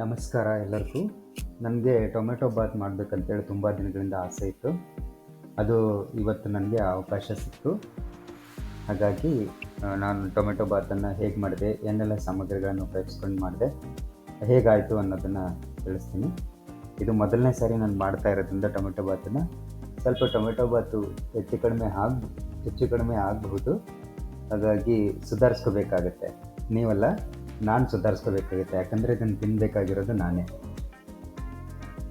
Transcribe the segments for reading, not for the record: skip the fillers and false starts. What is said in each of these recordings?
ನಮಸ್ಕಾರ ಎಲ್ಲರಿಗೂ. ನನಗೆ ಟೊಮೆಟೊ ಬಾತ್ ಮಾಡಬೇಕಂತೇಳಿ ತುಂಬ ದಿನಗಳಿಂದ ಆಸೆ ಇತ್ತು. ಅದು ಇವತ್ತು ನನಗೆ ಅವಕಾಶ ಸಿಕ್ತು. ಹಾಗಾಗಿ ನಾನು ಟೊಮೆಟೊ ಬಾತನ್ನು ಹೇಗೆ ಮಾಡಿದೆ, ಏನೆಲ್ಲ ಸಾಮಗ್ರಿಗಳನ್ನು ಉಪಯೋಗಿಸ್ಕೊಂಡು ಮಾಡಿದೆ, ಹೇಗಾಯಿತು ಅನ್ನೋದನ್ನು ತಿಳಿಸ್ತೀನಿ. ಇದು ಮೊದಲನೇ ಸಾರಿ ನಾನು ಮಾಡ್ತಾ ಇರೋದ್ರಿಂದ ಟೊಮೆಟೊ ಬಾತನ್ನು ಸ್ವಲ್ಪ ಟೊಮೆಟೊ ಬಾತು ಹೆಚ್ಚು ಕಡಿಮೆ ಆಗಬಹುದು. ಹಾಗಾಗಿ ಸುಧಾರಿಸ್ಕೋಬೇಕಾಗತ್ತೆ. ನೀವಲ್ಲ, ನಾನು ಸುಧಾರಿಸ್ಕೋಬೇಕಾಗುತ್ತೆ. ಯಾಕಂದರೆ ಇದನ್ನು ತಿನ್ನಬೇಕಾಗಿರೋದು ನಾನೇ.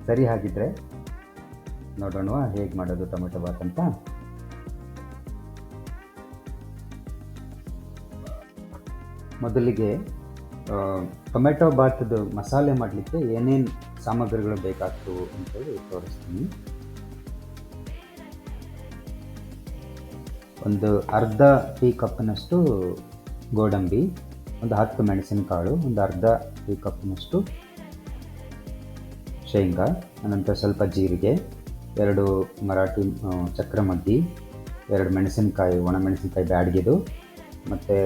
ಸರಿ, ಹಾಗಿದ್ರೆ ನೋಡೋಣ ಹೇಗೆ ಮಾಡೋದು ಟೊಮೆಟೊ ಬಾತ್ ಅಂತ. ಮೊದಲಿಗೆ ಟೊಮೆಟೊ ಬಾತದ್ದು ಮಸಾಲೆ ಮಾಡಲಿಕ್ಕೆ ಏನೇನು ಸಾಮಗ್ರಿಗಳು ಬೇಕಾಗ್ತವೆ ಅಂತೇಳಿ ತೋರಿಸ್ತೀನಿ. ಒಂದು ಅರ್ಧ ಟೀ ಕಪ್ನಷ್ಟು ಗೋಡಂಬಿ, ಒಂದು 10 ಮೆಣಸಿನಕಾಳು, ಒಂದು ಅರ್ಧ ಟೀ ಕಪ್ನಷ್ಟು ಶೇಂಗಾ, ಅನಂತರ ಸ್ವಲ್ಪ ಜೀರಿಗೆ, 2 ಮರಾಠಿ ಚಕ್ರಮಗ್ಗಿ, 2 ಮೆಣಸಿನಕಾಯಿ, ಒಣಮೆಣಸಿನಕಾಯಿ ಬ್ಯಾಡಗಿದು, ಮತ್ತು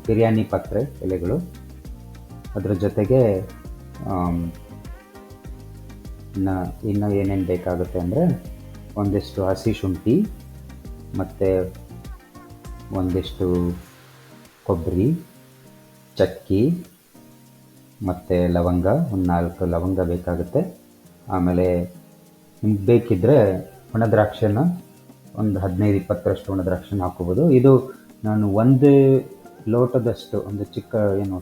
ಬಿರಿಯಾನಿ ಪತ್ರೆ ಎಲೆಗಳು. ಅದರ ಜೊತೆಗೆ ಇನ್ನು ಏನೇನು ಬೇಕಾಗುತ್ತೆ ಅಂದರೆ ಒಂದಿಷ್ಟು ಹಸಿ ಶುಂಠಿ, ಮತ್ತು ಒಂದಿಷ್ಟು ಕೊಬ್ಬರಿ, ಚಕ್ಕಿ, ಮತ್ತು ಲವಂಗ, ಒಂದು 4 ಲವಂಗ ಬೇಕಾಗುತ್ತೆ. ಆಮೇಲೆ ನಿಮ್ಗೆ ಬೇಕಿದ್ದರೆ ಒಣದ್ರಾಕ್ಷಿನ ಒಂದು 15-20 ಒಣದ್ರಾಕ್ಷಿನ ಹಾಕೋಬೋದು. ಇದು ನಾನು ಒಂದು ಲೋಟದಷ್ಟು, ಒಂದು ಚಿಕ್ಕ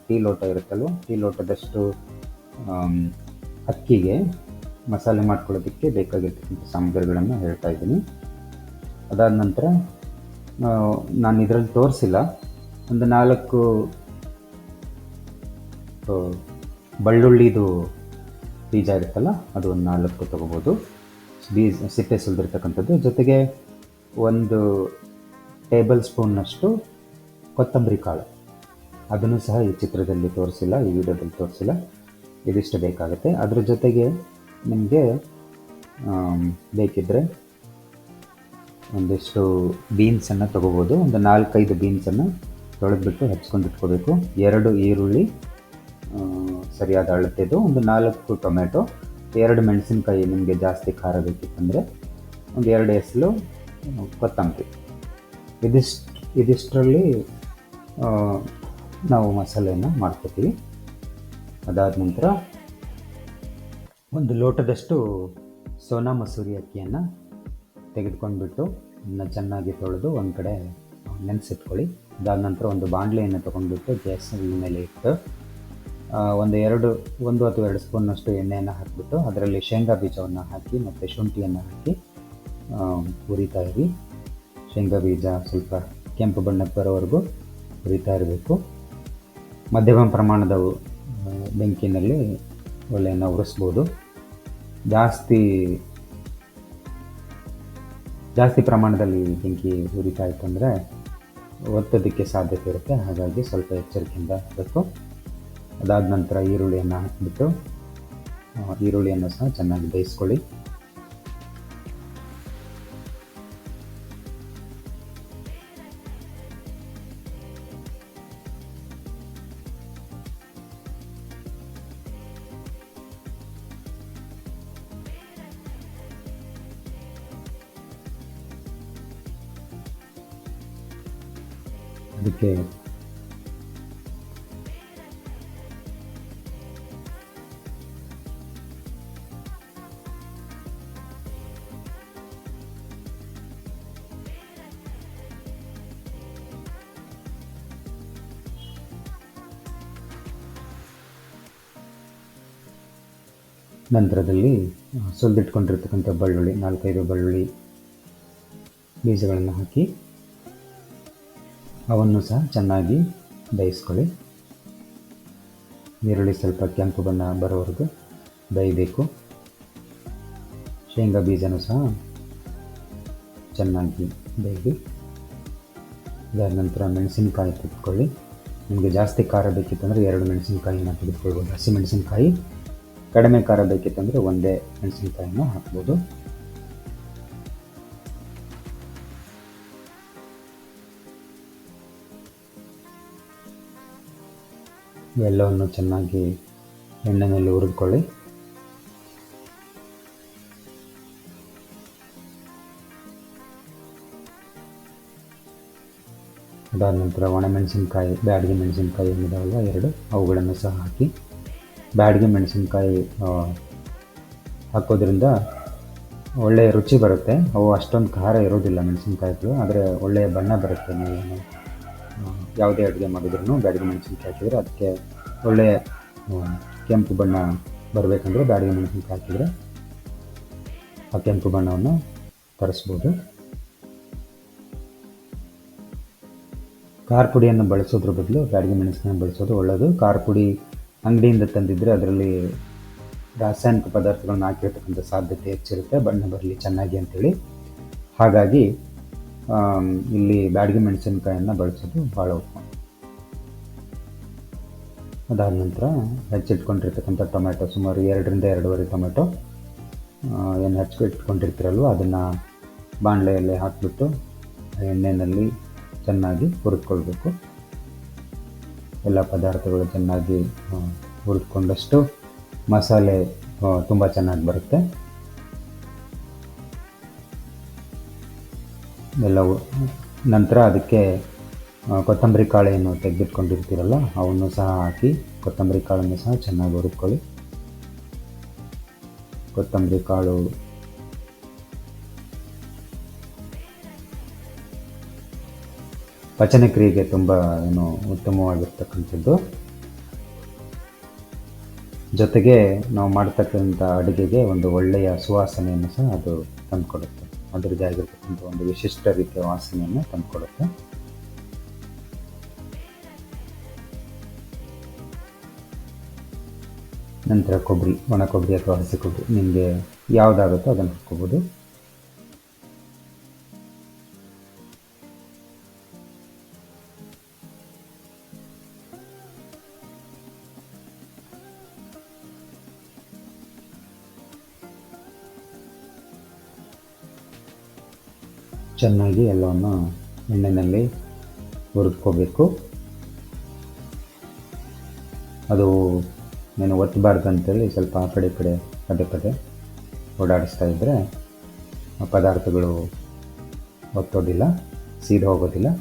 ಟೀ ಲೋಟ ಇರುತ್ತಲ್ವ, ಟೀ ಲೋಟದಷ್ಟು ಅಕ್ಕಿಗೆ ಮಸಾಲೆ ಮಾಡ್ಕೊಳ್ಳೋದಕ್ಕೆ ಬೇಕಾಗಿರ್ತಕ್ಕಂಥ ಸಾಮಗ್ರಿಗಳನ್ನು ಹೇಳ್ತಾ ಇದ್ದೀನಿ. ಅದಾದ ನಂತರ ನಾನು ಇದರಲ್ಲಿ ತೋರಿಸಿಲ್ಲ, ಒಂದು 4 ಬೆಳ್ಳುಳ್ಳಿದು ಬೀಜ ಇರುತ್ತಲ್ಲ, ಅದು ಒಂದು 4 ತೊಗೋಬೋದು, ಸಿಪ್ಪೆ ಸುಲಿದಿರ್ತಕ್ಕಂಥದ್ದು. ಜೊತೆಗೆ 1 ಟೇಬಲ್ ಸ್ಪೂನ್ನಷ್ಟು ಕೊತ್ತಂಬರಿ ಕಾಳು, ಅದನ್ನು ಸಹ ಈ ಚಿತ್ರದಲ್ಲಿ ತೋರಿಸಿಲ್ಲ, ಈ ವಿಡಿಯೋದಲ್ಲಿ ತೋರಿಸಿಲ್ಲ. ಇದಿಷ್ಟು ಬೇಕಾಗುತ್ತೆ. ಅದ್ರ ಜೊತೆಗೆ ನಿಮಗೆ ಬೇಕಿದ್ದರೆ ಒಂದಿಷ್ಟು ಬೀನ್ಸನ್ನು ತೊಗೋಬೋದು. ಒಂದು 4-5 ಬೀನ್ಸನ್ನು ತೊಳೆದ್ಬಿಟ್ಟು ಹಚ್ಕೊಂಡು ಇಟ್ಕೋಬೇಕು. 2 ಈರುಳ್ಳಿ ಸರಿಯಾದ ಅಳತೆದು, ಒಂದು 4 ಟೊಮೆಟೊ, 2 ಮೆಣಸಿನ್ಕಾಯಿ, ನಿಮಗೆ ಜಾಸ್ತಿ ಖಾರ ಬೇಕಿತ್ತಂದರೆ ಒಂದು 2 ಎಸಳು ಕೊತ್ತಂಬರಿ. ಇದಿಷ್ಟರಲ್ಲಿ ನಾವು ಮಸಾಲೆಯನ್ನು ಮಾಡ್ಕೋತೀವಿ. ಅದಾದ ನಂತರ 1 ಲೋಟದಷ್ಟು ಸೋನಾ ಮಸೂರಿ ಅಕ್ಕಿಯನ್ನು ತೆಗೆದುಕೊಂಡ್ಬಿಟ್ಟು ಅದನ್ನು ಚೆನ್ನಾಗಿ ತೊಳೆದು ಒಂದು ಕಡೆ ನೆನೆಸಿಟ್ಕೊಳ್ಳಿ. ಅದಾದ ನಂತರ ಒಂದು ಬಾಣಲೆಯನ್ನು ತೊಗೊಂಡ್ಬಿಟ್ಟು ಗ್ಯಾಸ್ ಮೇಲೆ ಇಟ್ಟು ಒಂದು ಅಥವಾ 2 ಸ್ಪೂನ್ನಷ್ಟು ಎಣ್ಣೆಯನ್ನು ಹಾಕಿಬಿಟ್ಟು ಅದರಲ್ಲಿ ಶೇಂಗಾ ಬೀಜವನ್ನು ಹಾಕಿ ಮತ್ತು ಶುಂಠಿಯನ್ನು ಹಾಕಿ ಹುರಿತಾ ಇರಿ. ಶೇಂಗಾ ಬೀಜ ಸ್ವಲ್ಪ ಕೆಂಪು ಬಣ್ಣಕ್ಕೆ ಬರೋವರೆಗೂ ಹುರಿತಾ ಇರಬೇಕು. ಮಧ್ಯಮ ಪ್ರಮಾಣದ ಬೆಂಕಿನಲ್ಲಿ ಒಲೆಯನ್ನು ಉರಿಸ್ಬೋದು. ಜಾಸ್ತಿ ಪ್ರಮಾಣದಲ್ಲಿ ಬೆಂಕಿ ಉರಿತಾ ಇತ್ತು ಅಂದರೆ ಒತ್ತೋದಕ್ಕೆ ಸಾಧ್ಯತೆ ಇರುತ್ತೆ. ಹಾಗಾಗಿ ಸ್ವಲ್ಪ ಎಚ್ಚರಿಕೆಯಿಂದ ಇರಬೇಕು. ಅದಾದ ನಂತರ ಈರುಳ್ಳಿಯನ್ನು ಹಾಕಿಬಿಟ್ಟು ಈರುಳ್ಳಿಯನ್ನು ಸಹ ಚೆನ್ನಾಗಿ ಬೇಯಿಸ್ಕೊಳ್ಳಿ. ಅದಕ್ಕೆ ನಂತರದಲ್ಲಿ ಸುಲಿದಿಟ್ಕೊಂಡಿರ್ತಕ್ಕಂಥ ಬೆಳ್ಳುಳ್ಳಿ, 4-5 ಬೆಳ್ಳುಳ್ಳಿ ಬೀಜಗಳನ್ನು ಹಾಕಿ ಅವನ್ನು ಸಹ ಚೆನ್ನಾಗಿ ಬೇಯಿಸ್ಕೊಳ್ಳಿ. ಈರುಳ್ಳಿ ಸ್ವಲ್ಪ ಕೆಂಪು ಬಣ್ಣ ಬರೋವರೆಗೂ ಬೇಯಬೇಕು. ಶೇಂಗಾ ಬೀಜನೂ ಸಹ ಚೆನ್ನಾಗಿ ಬೇಯಿಸಿ. ಅದಾದ ನಂತರ ಮೆಣಸಿನಕಾಯಿ ತೆಗೆದುಕೊಳ್ಳಿ. ನಿಮಗೆ ಜಾಸ್ತಿ ಖಾರ ಬೇಕಿತ್ತಂದರೆ 2 ಮೆಣಸಿನಕಾಯಿನ ತೆಗೆದುಕೊಳ್ಬೋದು. ಹಸಿ ಮೆಣಸಿನಕಾಯಿ. ಕಡಿಮೆ ಖಾರ ಬೇಕಿತ್ತಂದರೆ 1 ಮೆಣಸಿನಕಾಯಿನ ಹಾಕ್ಬೋದು. ಎಲ್ಲವನ್ನು ಚೆನ್ನಾಗಿ ಎಣ್ಣೆಯಲ್ಲಿ ಹುರಿದುಕೊಳ್ಳಿ. ಅದಾದ ನಂತರ ಒಣಮೆಣಸಿನ್ಕಾಯಿ, ಬ್ಯಾಡಗಿ ಮೆಣಸಿನ್ಕಾಯಿ ಏನಿದಾವಲ್ಲ ಎರಡು, ಅವುಗಳನ್ನು ಸಹ ಹಾಕಿ. ಬ್ಯಾಡಗಿ ಮೆಣಸಿನ್ಕಾಯಿ ಹಾಕೋದ್ರಿಂದ ಒಳ್ಳೆಯ ರುಚಿ ಬರುತ್ತೆ. ಅವು ಅಷ್ಟೊಂದು ಖಾರ ಇರೋದಿಲ್ಲ ಮೆಣಸಿನ್ಕಾಯಿಗಳು, ಆದರೆ ಒಳ್ಳೆಯ ಬಣ್ಣ ಬರುತ್ತೆ. ನೀವು ಯಾವುದೇ ಅಡುಗೆ ಮಾಡಿದ್ರೂ ಬ್ಯಾಡಗಿ ಮೆಣಸಿನ್ಕಾಯಿ ಹಾಕಿದರೆ ಅದಕ್ಕೆ ಒಳ್ಳೆಯ ಕೆಂಪು ಬಣ್ಣ ಬರಬೇಕಂದ್ರೆ ಬ್ಯಾಡಗಿ ಮೆಣಸಿನ್ಕಾಯಿ ಹಾಕಿದರೆ ಆ ಕೆಂಪು ಬಣ್ಣವನ್ನು ತರಿಸ್ಬೋದು. ಖಾರ ಪುಡಿಯನ್ನು ಬಳಸೋದ್ರ ಬದಲು ಬ್ಯಾಡಗಿ ಮೆಣಸಿನಕಾಯಿ ಬಳಸೋದು ಒಳ್ಳೆಯದು. ಖಾರ ಪುಡಿ ಅಂಗಡಿಯಿಂದ ತಂದಿದ್ದರೆ ಅದರಲ್ಲಿ ರಾಸಾಯನಿಕ ಪದಾರ್ಥಗಳನ್ನ ಹಾಕಿರ್ತಕ್ಕಂಥ ಸಾಧ್ಯತೆ ಹೆಚ್ಚಿರುತ್ತೆ, ಬಣ್ಣ ಬರಲಿ ಚೆನ್ನಾಗಿ ಅಂತೇಳಿ. ಹಾಗಾಗಿ ಇಲ್ಲಿ ಬ್ಯಾಡಗಿ ಮೆಣಸಿನಕಾಯನ್ನು ಬಳಸೋದು ಭಾಳ ಉತ್ತಮ. ಅದಾದ ನಂತರ ಹೆಚ್ಚಿಟ್ಕೊಂಡಿರ್ತಕ್ಕಂಥ ಟೊಮೆಟೊ, ಸುಮಾರು 2-2.5 ಟೊಮೆಟೊ ಏನು ಹೆಚ್ಚಿಟ್ಕೊಂಡಿರ್ತೀರಲ್ವ ಅದನ್ನು ಬಾಣಲೆಯಲ್ಲಿ ಹಾಕಿಬಿಟ್ಟು ಎಣ್ಣೆಯಲ್ಲಿ ಚೆನ್ನಾಗಿ ಹುರಿದುಕೊಳ್ಬೇಕು. ಎಲ್ಲ ಪದಾರ್ಥಗಳು ಚೆನ್ನಾಗಿ ಹುರಿದುಕೊಂಡಷ್ಟು ಮಸಾಲೆ ತುಂಬ ಚೆನ್ನಾಗಿ ಬರುತ್ತೆ. ಎಲ್ಲವೂ ನಂತರ ಅದಕ್ಕೆ ಕೊತ್ತಂಬರಿ ಕಾಳನ್ನು ತೆಗೆದಿಟ್ಕೊಂಡಿರ್ತೀರಲ್ಲ ಅವನ್ನು ಸಹ ಹಾಕಿ ಕೊತ್ತಂಬರಿ ಕಾಳನ್ನು ಸಹ ಚೆನ್ನಾಗಿ ಹುರಿದುಕೊಳ್ಳಿ. ಕೊತ್ತಂಬರಿ ಕಾಳು ಪಚನ ಕ್ರಿಯೆಗೆ ತುಂಬ ಉತ್ತಮವಾಗಿರ್ತಕ್ಕಂಥದ್ದು. ಜೊತೆಗೆ ನಾವು ಮಾಡ್ತಕ್ಕಂಥ ಅಡುಗೆಗೆ ಒಂದು ಒಳ್ಳೆಯ ಸುವಾಸನೆಯನ್ನು ಸಹ ಅದು ತಂದುಕೊಡುತ್ತೆ. ಅದರದ್ದೇ ಆಗಿರ್ತಕ್ಕಂಥ ಒಂದು ವಿಶಿಷ್ಟ ರೀತಿಯ ವಾಸನೆಯನ್ನು ತಂದುಕೊಡುತ್ತೆ. ನಂತರ ಕೊಬ್ಬರಿ, ಒಣ ಕೊಬ್ಬರಿ ಅಥವಾ ಹಸಿ ಕೊಬ್ಬರಿ ನಿಮಗೆ ಯಾವುದಾಗುತ್ತೋ ಅದನ್ನು ಹಾಕ್ಕೋಬೋದು. ಚೆನ್ನಾಗಿ ಎಲ್ಲವನ್ನು ಎಣ್ಣೆಯಲ್ಲಿ ಹುರಿದ್ಕೋಬೇಕು. ಅದು ಏನು ಒತ್ತಬಾರ್ದು ಅಂತೇಳಿ ಸ್ವಲ್ಪ ಆ ಕಡೆ ಈ ಕಡೆ ಪದೇ ಪದೇ ಓಡಾಡಿಸ್ತಾ ಇದ್ದರೆ ಪದಾರ್ಥಗಳು ಒತ್ತೋದಿಲ್ಲ, ಸೀದು ಹೋಗೋದಿಲ್ಲ.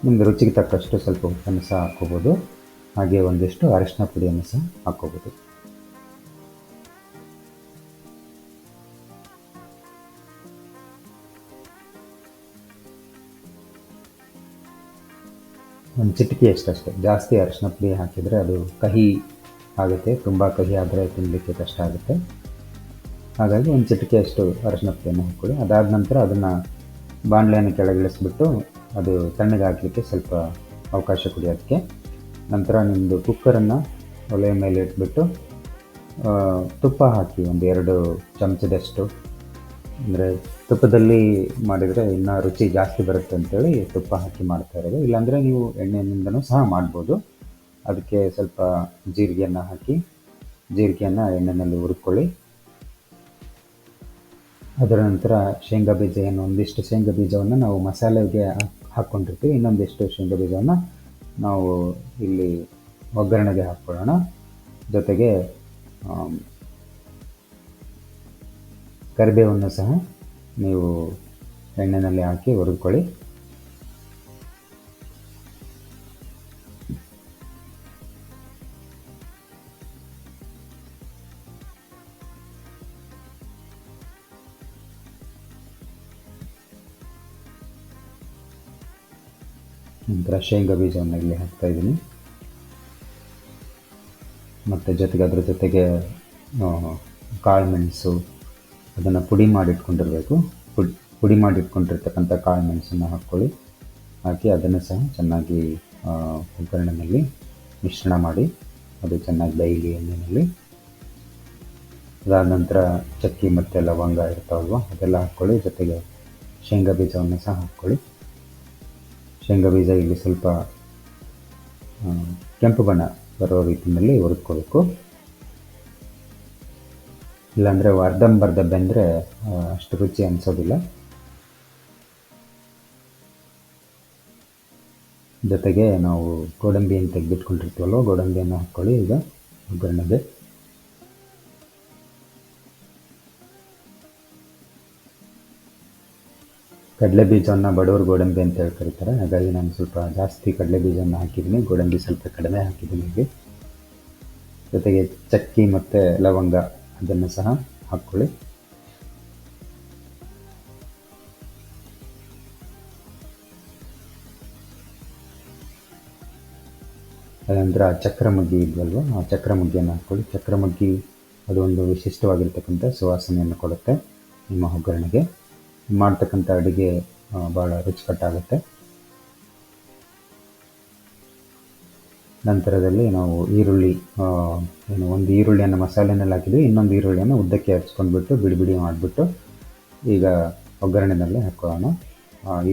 ನಿಮಗೆ ರುಚಿಗೆ ತಕ್ಕಷ್ಟು ಸ್ವಲ್ಪ ಉಪ್ಪನ್ನು ಸಹ ಹಾಕ್ಕೋಬೋದು. ಹಾಗೆ ಒಂದಿಷ್ಟು ಅರಿಶಿನ ಪುಡಿಯನ್ನು ಸಹ ಹಾಕ್ಕೋಬೋದು. ಒಂದು ಚಿಟಿಕೆ ಅಷ್ಟೇ. ಜಾಸ್ತಿ ಅರಿಶಿನ ಪುಡಿ ಹಾಕಿದರೆ ಅದು ಕಹಿ ಆಗುತ್ತೆ, ತುಂಬ ಕಹಿ ಆದರೆ ತಿನ್ನಲಿಕ್ಕೆ ಕಷ್ಟ ಆಗುತ್ತೆ. ಹಾಗಾಗಿ ಒಂದು ಚಿಟಿಕೆ ಅಷ್ಟು ಅರಿಶಿನ ಪುಡಿಯನ್ನು ಹಾಕ್ಕೊಳ್ಳಿ. ಅದಾದ ನಂತರ ಅದನ್ನು ಬಾಣಲೆಯನ್ನು ಕೆಳಗಿಳಿಸ್ಬಿಟ್ಟು ಅದು ತಣ್ಣಗೆ ಹಾಕಲಿಕ್ಕೆ ಸ್ವಲ್ಪ ಅವಕಾಶ ಕೊಡಿ ಅದಕ್ಕೆ. ನಂತರ ನಿಮ್ಮದು ಕುಕ್ಕರನ್ನು ಒಲೆಯ ಮೇಲೆ ಇಟ್ಬಿಟ್ಟು ತುಪ್ಪ ಹಾಕಿ 1-2 ಚಮಚದಷ್ಟು, ಅಂದರೆ ತುಪ್ಪದಲ್ಲಿ ಮಾಡಿದರೆ ಇನ್ನೂ ರುಚಿ ಜಾಸ್ತಿ ಬರುತ್ತೆ ಅಂತೇಳಿ ತುಪ್ಪ ಹಾಕಿ ಮಾಡ್ತಾ ಇರೋದು. ಇಲ್ಲಾಂದರೆ ನೀವು ಎಣ್ಣೆಯಿಂದನೂ ಸಹ ಮಾಡ್ಬೋದು. ಅದಕ್ಕೆ ಸ್ವಲ್ಪ ಜೀರಿಗೆಯನ್ನು ಹಾಕಿ ಜೀರಿಗೆಯನ್ನು ಎಣ್ಣೆಯಲ್ಲಿ ಹುರ್ಕೊಳ್ಳಿ. ಅದರ ನಂತರ ಶೇಂಗಾ ಬೀಜ, ಒಂದಿಷ್ಟು ಶೇಂಗಾ ಬೀಜವನ್ನು ನಾವು ಮಸಾಲೆಗೆ ಹಾಕ್ಕೊಂಡಿರ್ತೀವಿ, ಇನ್ನೊಂದಿಷ್ಟು ಶೇಂಗಾ ಬೀಜವನ್ನು ನಾವು ಇಲ್ಲಿ ಒಗ್ಗರಣೆಗೆ ಹಾಕ್ಕೊಳ್ಳೋಣ. ಜೊತೆಗೆ ಕರಿಬೇವನ್ನು ಸಹ ನೀವು ಎಣ್ಣೆಯಲ್ಲಿ ಹಾಕಿ ಹುರಿದುಕೊಳ್ಳಿ. ನಂತರ ಶೇಂಗಾ ಬೀಜವನ್ನು ಇಲ್ಲಿ ಹಾಕ್ತಾ ಇದ್ದೀನಿ. ಮತ್ತು ಜೊತೆಗೆ ಅದರ ಜೊತೆಗೆ ಕಾಳು ಮೆಣಸು, ಅದನ್ನು ಪುಡಿ ಮಾಡಿಟ್ಕೊಂಡಿರಬೇಕು. ಪುಡಿ ಮಾಡಿಟ್ಕೊಂಡಿರ್ತಕ್ಕಂಥ ಕಾಳು ಮೆಣಸನ್ನು ಹಾಕ್ಕೊಳ್ಳಿ. ಹಾಕಿ ಅದನ್ನು ಸಹ ಚೆನ್ನಾಗಿ ಒಗ್ಗರಣೆಯಲ್ಲಿ ಮಿಶ್ರಣ ಮಾಡಿ ಅದು ಚೆನ್ನಾಗಿ ಬೇಯಲಿ ಎಣ್ಣೆಯಲ್ಲಿ. ಅದಾದ ನಂತರ ಚಕ್ಕಿ ಮತ್ತು ಲವಂಗ ಇರ್ತಾವಲ್ವ ಅದೆಲ್ಲ ಹಾಕ್ಕೊಳ್ಳಿ. ಜೊತೆಗೆ ಶೇಂಗಾ ಬೀಜವನ್ನು ಸಹ ಹಾಕ್ಕೊಳ್ಳಿ. ಶೇಂಗಾ ಬೀಜ ಇಲ್ಲಿ ಸ್ವಲ್ಪ ಕೆಂಪು ಬಣ್ಣ ಬರೋ ರೀತಿಯಲ್ಲಿ ಹುರಿದ್ಕೋಬೇಕು. ಇಲ್ಲಾಂದರೆ ಅರ್ಧಂಬರ್ಧ ಬೆಂದರೆ ಅಷ್ಟು ರುಚಿ ಅನಿಸೋದಿಲ್ಲ. ಜೊತೆಗೆ ನಾವು ಗೋಡಂಬಿಯನ್ನು ತೆಗೆದಿಟ್ಕೊಂಡಿರ್ತೀವಲ್ವ, ಗೋಡಂಬಿಯನ್ನು ಹಾಕ್ಕೊಳ್ಳಿ ಈಗ ಒಗ್ಗರಣೆಗೆ. ಕಡಲೆ ಬೀಜವನ್ನು ಬಡವ್ರ ಗೋಡಂಬಿ ಅಂತ ಹೇಳಿ ಕರೀತಾರೆ. ಹಾಗಾಗಿ ನಾನು ಸ್ವಲ್ಪ ಜಾಸ್ತಿ ಕಡಲೆ ಬೀಜವನ್ನು ಹಾಕಿದ್ದೀನಿ, ಗೋಡಂಬಿ ಸ್ವಲ್ಪ ಕಡಿಮೆ ಹಾಕಿದ್ದೀನಿ ಇಲ್ಲಿ. ಜೊತೆಗೆ ಚಕ್ಕಿ ಮತ್ತು ಲವಂಗ ಅದನ್ನು ಸಹ ಹಾಕ್ಕೊಳ್ಳಿ. ಅನಂತರ ಚಕ್ರಮಗ್ಗಿ ಇದ್ವಲ್ವ, ಆ ಚಕ್ರಮಗ್ಗಿಯನ್ನು ಹಾಕ್ಕೊಳ್ಳಿ. ಚಕ್ರಮಗ್ಗಿ ಅದು ಒಂದು ವಿಶಿಷ್ಟವಾಗಿರ್ತಕ್ಕಂಥ ಸುವಾಸನೆಯನ್ನು ಕೊಡುತ್ತೆ ನಿಮ್ಮ ಒಗ್ಗರಣೆಗೆ. ಮಾಡ್ತಕ್ಕಂಥ ಅಡುಗೆ ಭಾಳ ರುಚಿಕಟ್ಟಾಗುತ್ತೆ. ನಂತರದಲ್ಲಿ ನಾವು ಈರುಳ್ಳಿ, ಒಂದು ಈರುಳ್ಳಿಯನ್ನು ಮಸಾಲೆನಲ್ಲಿ ಹಾಕಿದ್ವಿ, ಇನ್ನೊಂದು ಈರುಳ್ಳಿಯನ್ನು ಉದ್ದಕ್ಕೆ ಹಚ್ಕೊಂಡ್ಬಿಟ್ಟು ಬಿಡಿ ಬಿಡಿ ಮಾಡಿಬಿಟ್ಟು ಈಗ ಒಗ್ಗರಣೆನಲ್ಲಿ ಹಾಕೊಳ್ಳೋಣ.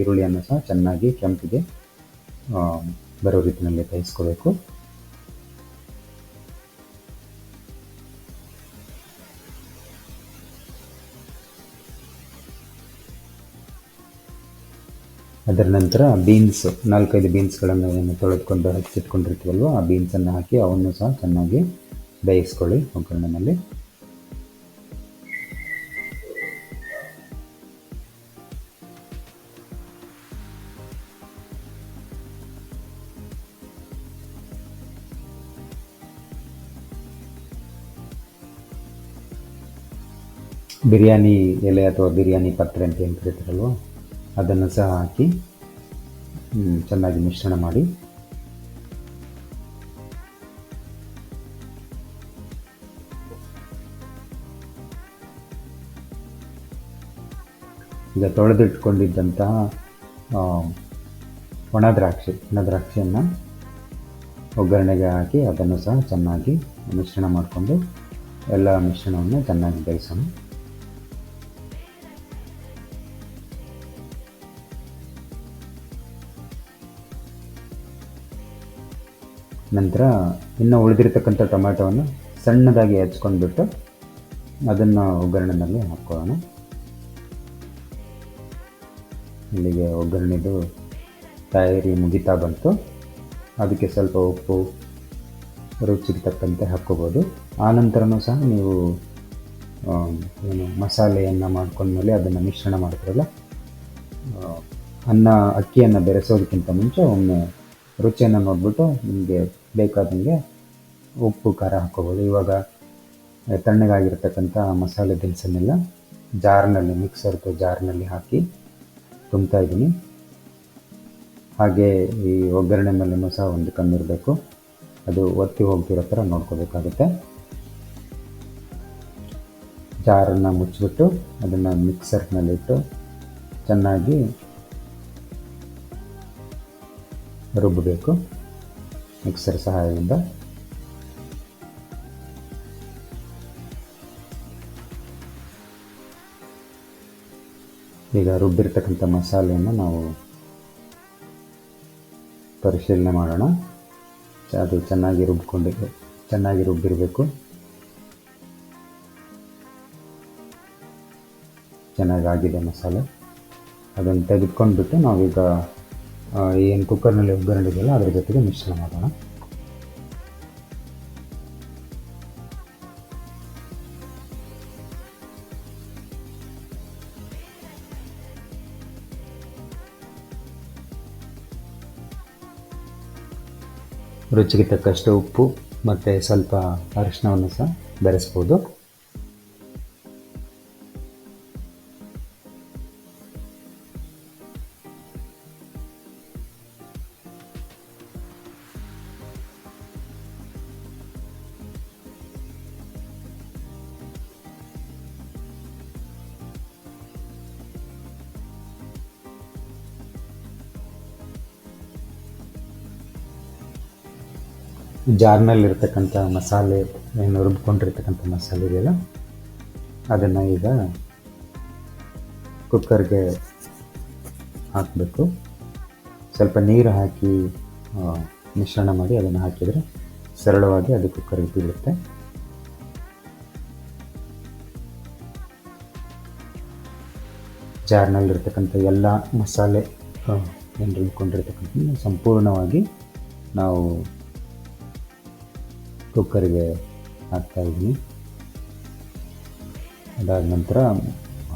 ಈರುಳ್ಳಿಯನ್ನು ಸಹ ಚೆನ್ನಾಗಿ ಕೆಂಪಿಗೆ ಬರೋ ರೀತಿಯಲ್ಲಿ ಬೇಯಿಸ್ಕೋಬೇಕು. ಅದರ ನಂತರ ಬೀನ್ಸ್, 4-5 ಬೀನ್ಸ್ಗಳನ್ನು ಏನು ತೊಳೆದುಕೊಂಡು ಹಚ್ಚಿಟ್ಕೊಂಡಿರ್ತೀವಲ್ವ, ಆ ಬೀನ್ಸನ್ನು ಹಾಕಿ ಅವನ್ನು ಸಹ ಚೆನ್ನಾಗಿ ಬೇಯಿಸ್ಕೊಳ್ಳಿ ಒಗ್ಗರಣೆಯಲ್ಲಿ. ಬಿರಿಯಾನಿ ಎಲೆ ಅಥವಾ ಬಿರಿಯಾನಿ ಪತ್ರೆ ಅಂತ ಏನು ಕರೀತಾರಲ್ವ, ಅದನ್ನು ಸಹ ಹಾಕಿ ಚೆನ್ನಾಗಿ ಮಿಶ್ರಣ ಮಾಡಿ. ಈಗ ತೊಳೆದಿಟ್ಕೊಂಡಿದ್ದಂತಹ ಒಣ ದ್ರಾಕ್ಷಿಯನ್ನು ಒಗ್ಗರಣೆಗೆ ಹಾಕಿ ಅದನ್ನು ಸಹ ಚೆನ್ನಾಗಿ ಮಿಶ್ರಣ ಮಾಡಿಕೊಂಡು ಎಲ್ಲ ಮಿಶ್ರಣವನ್ನು ಚೆನ್ನಾಗಿ ಬೇಯಿಸೋಣ. ನಂತರ ಇನ್ನು ಉಳಿದಿರ್ತಕ್ಕಂಥ ಟೊಮ್ಯಾಟೋವನ್ನು ಸಣ್ಣದಾಗಿ ಹೆಚ್ಕೊಂಡ್ಬಿಟ್ಟು ಅದನ್ನು ಒಗ್ಗರಣೆಯಲ್ಲಿ ಹಾಕ್ಕೊಳ್ಳೋಣ. ಇಲ್ಲಿಗೆ ಒಗ್ಗರಣೆದು ತಯಾರಿ ಮುಗಿತಾ ಬಂತು. ಅದಕ್ಕೆ ಸ್ವಲ್ಪ ಉಪ್ಪು ರುಚಿಗೆ ತಕ್ಕಂತೆ ಹಾಕ್ಕೋಬೋದು. ಆನಂತರನೂ ಸಹ ನೀವು ಮಸಾಲೆಯನ್ನು ಮಾಡ್ಕೊಂಡ್ಮೇಲೆ ಅದನ್ನು ಮಿಶ್ರಣ ಮಾಡ್ತೀರಲ್ಲ, ಅಕ್ಕಿಯನ್ನು ಬೆರೆಸೋದಕ್ಕಿಂತ ಮುಂಚೆ ಒಮ್ಮೆ ರುಚಿಯನ್ನು ನೋಡಿಬಿಟ್ಟು ನಿಮಗೆ ಬೇಕಾದಂಗೆ ಉಪ್ಪು ಖಾರ ಹಾಕ್ಕೋಬೋದು. ಇವಾಗ ತಣ್ಣಗಾಗಿರ್ತಕ್ಕಂಥ ಮಸಾಲೆ ದಿನಸನ್ನೆಲ್ಲ ಮಿಕ್ಸರ್ದು ಜಾರ್ನಲ್ಲಿ ಹಾಕಿ ತುಂಬ್ತಾ ಇದ್ದೀನಿ. ಹಾಗೆ ಈ ಒಗ್ಗರಣೆ ಮೇಲೂ ಸಹ ಒಂದು ಕಮ್ಮಿರಬೇಕು, ಅದು ಒತ್ತಿ ಹೋಗ್ತಿರೋ ಥರ ನೋಡ್ಕೋಬೇಕಾಗುತ್ತೆ. ಜಾರನ್ನು ಮುಚ್ಚಿಬಿಟ್ಟು ಅದನ್ನು ಮಿಕ್ಸರ್ನಲ್ಲಿಟ್ಟು ಚೆನ್ನಾಗಿ ರುಬ್ಬಬೇಕು ಮಿಕ್ಸರ್ ಸಹಾಯದಿಂದ. ಈಗ ರುಬ್ಬಿರ್ತಕ್ಕಂಥ ಮಸಾಲೆಯನ್ನು ನಾವು ಪರಿಶೀಲನೆ ಮಾಡೋಣ. ಅದು ಚೆನ್ನಾಗಿ ರುಬ್ಬಿರಬೇಕು. ಚೆನ್ನಾಗಾಗಿದೆ ಮಸಾಲೆ. ಅದನ್ನು ತೆಗೆದುಕೊಂಡ್ಬಿಟ್ಟು ನಾವೀಗ ಏನು ಕುಕ್ಕರ್ನಲ್ಲಿ ಒಗ್ಗರಣೆ ಇದೆಯಲ್ಲ ಅದ್ರ ಜೊತೆಗೆ ಮಿಶ್ರಣ ಮಾಡೋಣ. ರುಚಿಗೆ ತಕ್ಕಷ್ಟು ಉಪ್ಪು ಮತ್ತು ಸ್ವಲ್ಪ ಅರಿಶಿನವನ್ನು ಸಹ ಬೆರೆಸ್ಬೋದು. ಜಾರ್ನಲ್ಲಿರ್ತಕ್ಕಂಥ ಮಸಾಲೆ, ಏನು ರುಬ್ಕೊಂಡಿರ್ತಕ್ಕಂಥ ಮಸಾಲೆ ಇದೆಯಲ್ಲ, ಅದನ್ನು ಈಗ ಕುಕ್ಕರ್ಗೆ ಹಾಕಬೇಕು. ಸ್ವಲ್ಪ ನೀರು ಹಾಕಿ ಮಿಶ್ರಣ ಮಾಡಿ ಅದನ್ನು ಹಾಕಿದರೆ ಸರಳವಾಗಿ ಅದು ಕುಕ್ಕರ್ಗೆ ಬೀಳುತ್ತೆ. ಜಾರ್ನಲ್ಲಿರ್ತಕ್ಕಂಥ ಎಲ್ಲ ಮಸಾಲೆ ಏನು ರುಬ್ಕೊಂಡಿರ್ತಕ್ಕಂಥ ಸಂಪೂರ್ಣವಾಗಿ ನಾವು ಕುಕ್ಕರ್ಗೆ ಹಾಕ್ತಾಯಿದ್ದೀನಿ. ಅದಾದ ನಂತರ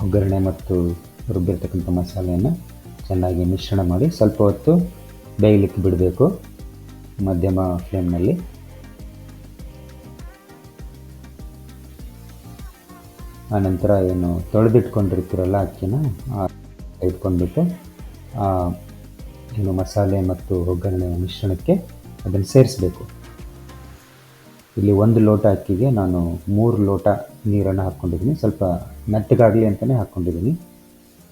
ಒಗ್ಗರಣೆ ಮತ್ತು ರುಬ್ಬಿರ್ತಕ್ಕಂಥ ಮಸಾಲೆಯನ್ನು ಚೆನ್ನಾಗಿ ಮಿಶ್ರಣ ಮಾಡಿ ಸ್ವಲ್ಪ ಹೊತ್ತು ಬೇಯಲಿಕ್ಕೆ ಬಿಡಬೇಕು ಮಧ್ಯಮ ಫ್ಲೇಮ್ನಲ್ಲಿ. ಆನಂತರ ಏನು ತೊಳೆದಿಟ್ಕೊಂಡಿರ್ತೀರಲ್ಲ ಅಕ್ಕಿನ ಇಟ್ಕೊಂಡ್ಬಿಟ್ಟು ಏನು ಮಸಾಲೆ ಮತ್ತು ಒಗ್ಗರಣೆ ಮಿಶ್ರಣಕ್ಕೆ ಅದನ್ನು ಸೇರಿಸಬೇಕು. ಇಲ್ಲಿ 1 ಲೋಟ ಅಕ್ಕಿಗೆ ನಾನು 3 ಲೋಟ ನೀರನ್ನು ಹಾಕ್ಕೊಂಡಿದ್ದೀನಿ. ಸ್ವಲ್ಪ ಮೆತ್ತಗಾಗಲಿ ಅಂತಲೇ ಹಾಕ್ಕೊಂಡಿದ್ದೀನಿ.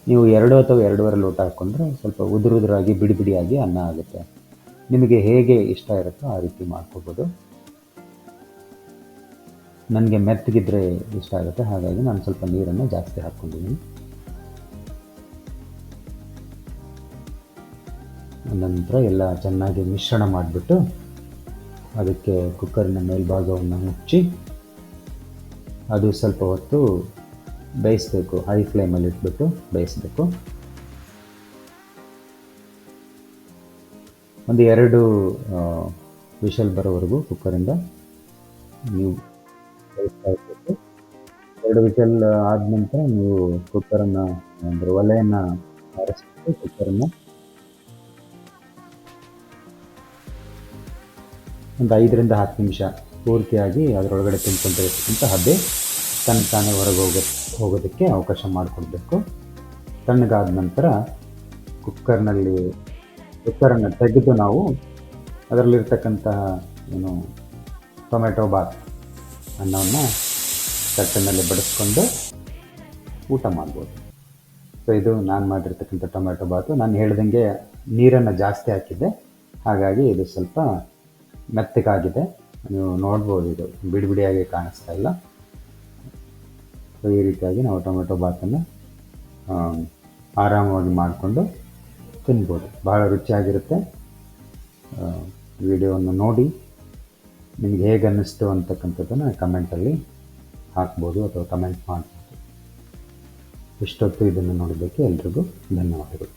ನೀವು 2 ಅಥವಾ 2.5 ಲೋಟ ಹಾಕ್ಕೊಂಡ್ರೆ ಸ್ವಲ್ಪ ಉದುರಾಗಿ ಬಿಡಿ ಬಿಡಿಯಾಗಿ ಅನ್ನ ಆಗುತ್ತೆ. ನಿಮಗೆ ಹೇಗೆ ಇಷ್ಟ ಇರುತ್ತೋ ಆ ರೀತಿ ಮಾಡ್ಕೋಬೋದು. ನನಗೆ ಮೆತ್ತಗಿದ್ರೆ ಇಷ್ಟ ಆಗುತ್ತೆ, ಹಾಗಾಗಿ ನಾನು ಸ್ವಲ್ಪ ನೀರನ್ನು ಜಾಸ್ತಿ ಹಾಕ್ಕೊಂಡಿದ್ದೀನಿ. ನಂತರ ಎಲ್ಲ ಚೆನ್ನಾಗಿ ಮಿಶ್ರಣ ಮಾಡಿಬಿಟ್ಟು ಅದಕ್ಕೆ ಕುಕ್ಕರಿನ ಮೇಲ್ಭಾಗವನ್ನು ಮುಚ್ಚಿ ಅದು ಸ್ವಲ್ಪ ಹೊತ್ತು ಬೇಯಿಸಬೇಕು. ಹೈ ಫ್ಲೇಮಲ್ಲಿ ಇಟ್ಬಿಟ್ಟು ಬೇಯಿಸಬೇಕು. ಒಂದು 2 ವಿಷಲ್ ಬರೋವರೆಗೂ ಕುಕ್ಕರಿಂದ ನೀವು ಬೇಯಿಸ್ತಾ ಇರಬೇಕು. 2 ವಿಷಲ್ ಆದ ನಂತರ ನೀವು ಕುಕ್ಕರನ್ನು ಅಂದರೆ ಒಲೆಯನ್ನು ಆರಿಸ್ಬಿಟ್ಟು ಕುಕ್ಕರನ್ನು ಒಂದು 5ರಿಂದ 10 ನಿಮಿಷ ಪೂರ್ತಿಯಾಗಿ ಅದರೊಳಗಡೆ ತುಂಬಿಕೊಂಡಿರತಕ್ಕಂಥ ಹಬೆ ತಾನೇ ಹೊರಗೆ ಹೋಗೋದಕ್ಕೆ ಅವಕಾಶ ಮಾಡಿಕೊಡ್ಬೇಕು. ತಣ್ಣಗಾದ ನಂತರ ಕುಕ್ಕರನ್ನು ತೆಗೆದು ನಾವು ಅದರಲ್ಲಿರ್ತಕ್ಕಂತಹ ಏನು ಟೊಮೆಟೊ ಬಾತ್ ಅನ್ನವನ್ನು ತಟ್ಟೆನಲ್ಲಿ ಬಡಿಸ್ಕೊಂಡು ಊಟ ಮಾಡ್ಬೋದು. ಸೊ ಇದು ನಾನು ಮಾಡಿರ್ತಕ್ಕಂಥ ಟೊಮೆಟೊ ಬಾತು. ನಾನು ಹೇಳ್ದಂಗೆ ನೀರನ್ನು ಜಾಸ್ತಿ ಹಾಕಿದ್ದೆ, ಹಾಗಾಗಿ ಇದು ಸ್ವಲ್ಪ ಮೆತ್ತಗಾಗಿದೆ. ನೀವು ನೋಡ್ಬೋದು, ಇದು ಬಿಡಿ ಬಿಡಿಯಾಗಿ ಕಾಣಿಸ್ತಾ ಇಲ್ಲ. ಸೊ ಈ ರೀತಿಯಾಗಿ ನಾವು ಟೊಮೆಟೊ ಬಾತನ್ನು ಆರಾಮವಾಗಿ ಮಾಡಿಕೊಂಡು ತಿನ್ಬೋದು. ಭಾಳ ರುಚಿಯಾಗಿರುತ್ತೆ. ವಿಡಿಯೋವನ್ನು ನೋಡಿ ನಿಮಗೆ ಹೇಗೆ ಅನ್ನಿಸ್ತು ಅಂತಕ್ಕಂಥದ್ದನ್ನು ಕಮೆಂಟಲ್ಲಿ ಹಾಕ್ಬೋದು ಅಥವಾ ಕಮೆಂಟ್ ಮಾಡ್ಬೋದು. ಇಷ್ಟೊತ್ತು ಇದನ್ನು ನೋಡೋದಕ್ಕೆ ಎಲ್ರಿಗೂ ಧನ್ಯವಾದಗಳು.